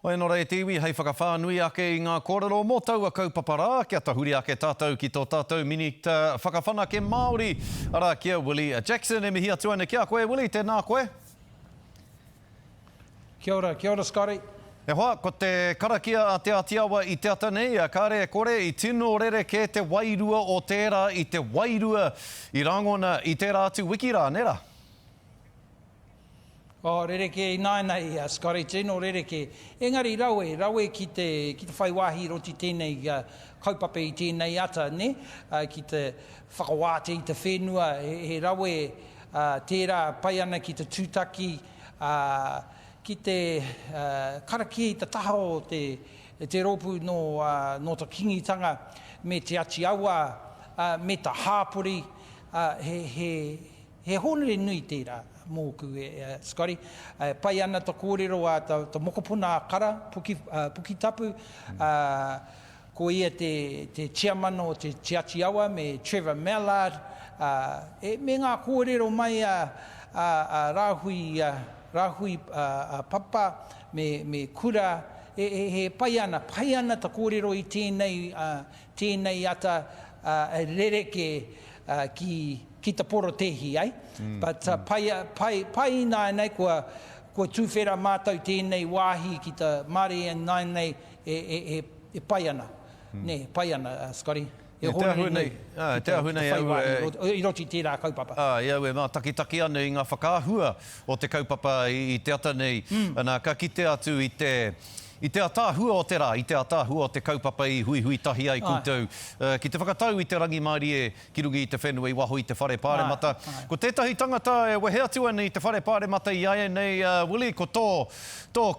Hoi nō rei tiwi, hei whakawhānui ake i ngā kōrero mō taua kaupapara, kia tahuri ake tātou ki tō tātou minute whakawhanake Māori. Ara kia Willie Jackson, e mihi atu ana kia koe, Willie, tēnā koe. Kia ora Scotty. E hoa, ko te karakia a te atiawa i te ata nei, a kāre kore i tino rere ke te wairua o tērā i te wairua i rangona i tērā atu wikira, nera? Rereke i nānei, Scotty, tino rereke. Engari rawe ki te whaiwahi roti tēnei kaupapa i tēnei ata, ne? Ki te whakawāte i te whenua, he rawe tērā pai ana ki te tūtaki, ki te karakia i te taha o te ropu no te kingitanga, me te ati awa, me te hāpori, he honere nui tērā. Mōku Scotty. Pai ana ta kōrero a ta mokopuna kara, puki tapu. Ko ia te chairman o te Te Ati Awa, me Trevor Mallard. Me ngā kōrero mai rāhui papa, me kura. He pai ana ta kōrero i tēnei ata rereke ki te porotehi, ai? But pai nai kua tūwhera mātou tēnei wāhi ki te mare nai e pai ana. Ne, pai ana, Scotty. Te ahu nei au I roti tērā kaupapa. Iau e mā taki ana i ngā whakaahua o te kaupapa i te ata nei. Ana ka kite atu I te atāhua o te rā, i te atāhua o te kaupapa i hui tahi ai koutou. Ki te whakatau i te rangi maari e ki rungi i te whenua i waho i te whare pāremata. Ko tētahi tangata e wehe atu ana i te whare pāremata i aia nei, Willie, ko tō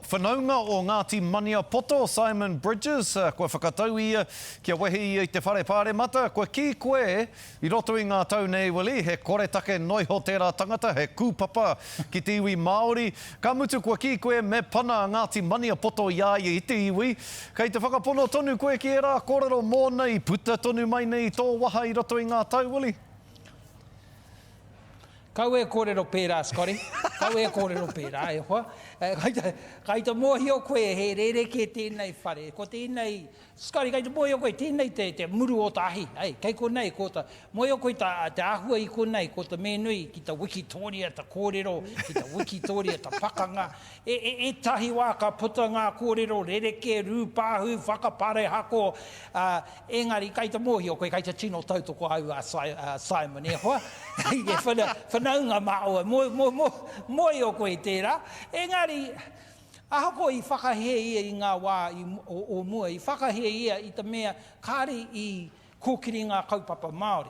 whanaunga o Ngāti Mania Poto, Simon Bridges, koe whakatau ia kia wehe i te whare pāremata. Koe ki koe i roto i ngā tau nei, Willie, he kore take noi ho tērā tangata, he kūpapa ki te iwi Māori. Ka mutu koe ki koe me pana Ngāti Mania Poto i te iwi. Kei te whakapono tonu koe ki e rā kōrero mō nei, puta tonu mai nei tō waha i roto i ngā tau, Willie? Kau e kōrero pērā, Scotty. Kau e kōrero pērā, e hoa. Kai te mōhi o koe he rereke tēnei whare. Ko tēnei, Scotty, kai te mōhi o koe tēnei te muru o tahi. Kei ko nei, ko te mōhi o koe te ahua i ko nei, ko te menui ki te Wikitoria, te kōrero, ki te Wikitoria, te pakanga. E tahi wā ka puta ngā kōrero, rereke, rūpāhu, whakapare hako. Engari, kai te mōhi o koe, kai te tino tautoko au a Simon, e hoa. Whanaunga maua, moi o koe tērā. Engari, ahako i whakahea ia i ngā wā o mua, i whakahea ia i te mea kāre i kōkiri ngā kaupapa Māori.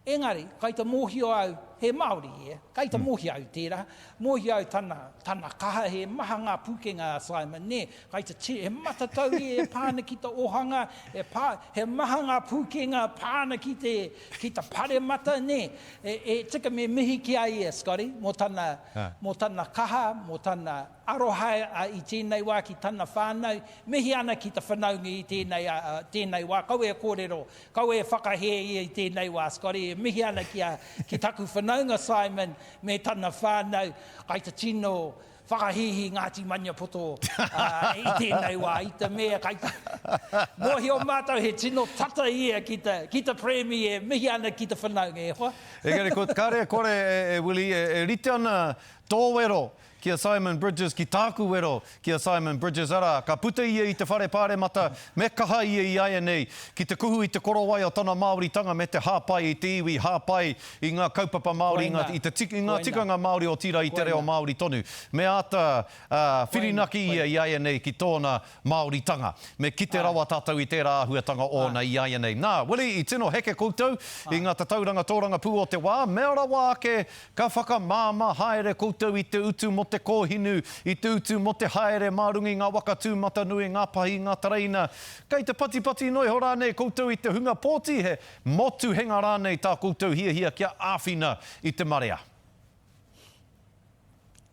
Engari, kai te mōhio au, he Māori ia, kai te mōhio au tērā, mōhio au tana kaha, he maha ngā pukenga Simon, ne, kai te he matatau e pāna ki te ohanga, he maha ngā pukenga pāna ki te pare mata, ne, tika me mihi ki ai e, Scotty, mō tana kaha, mō tana aroha i tēnei wā ki tana whānau, mihi ana ki te whanaungi i tēnei wā, kau e kōrero, kau e whakahea i tēnei wā, Scotty, mihi ana ki taku whanaunga Simon me tana whānau, kai te tino whakahihi Ngāti Mania Poto i tēnei wā, i te mea kai te mohi o mātou he tino tata ia ki te premier, mihi ana ki te whanaunga e hoa. Engari, ko kāre kore Willie, e rite ana tō wero kia Simon Bridges, ki tāku wero kia Simon Bridges ara. Ka puta ia i te whare pāremata, me kaha ia i aia nei, ki te kuhu i te korowai o tana Māoritanga me te hāpai i te iwi, hāpai i ngā kaupapa Māori, i ngā tikanga Māori o tira i te reo Māori tonu. Me ata whirinaki ia i aia nei ki tōna Māoritanga. Me kite rawa tātou i tērā ahuatanga ona i aia nei. Nā, Willie, i tino heke koutou, i ngā tauranga tōranga pū o te wā, mea rawa ake ka whakamāma haere koutou i te utu mo te kōhinu, i te utu mo te haere mārungi ngā waka tūmata nui, ngā pahi, ngā tareina. Kei te pati noi ho rānei koutou i te hunga pōti he motu henga rānei tā koutou hia kia āwhina i te marea.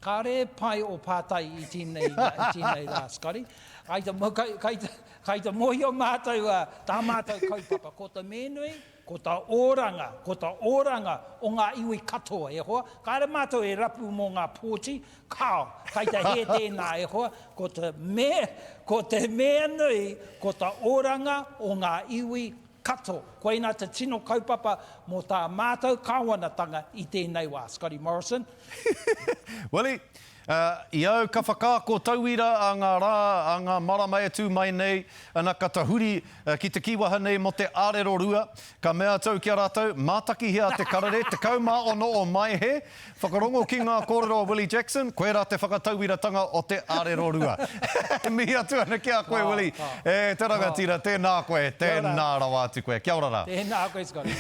Ka re pai o pātai i tēnei rā, Scotty. Kai te mohi o mātou, tā mātou kaupapa. Ko te menui, ko ta oranga o ngā iwi katoa e hoa. Ka re mātou e rapu mō ngā pōti, kao, kai te he tēnā e hoa, ko te mea nui, ko ta oranga o ngā iwi kato. Koina te tino kaupapa mō tā mātou kāwanatanga I tēnei wā. Scotty Morrison. Willie, I au ka whakaako tauira a ngā rā, a ngā marama e tū mai nei, ana ka tahuri ki te kiwaha nei mo te ārero rua. Ka mea tau ki a rātou, mātaki hea te karare, te kaumā ono o mai he. Whakarongo ki ngā kōrero a Willie Jackson, koe rā te whakatauiratanga o te ārero rua. Mihi atu ana ki a koe, Willie. E te rangatira, tēnā koe, tēnā rawa atu koe. Kia ora rā. Tēnā koe, Scotty.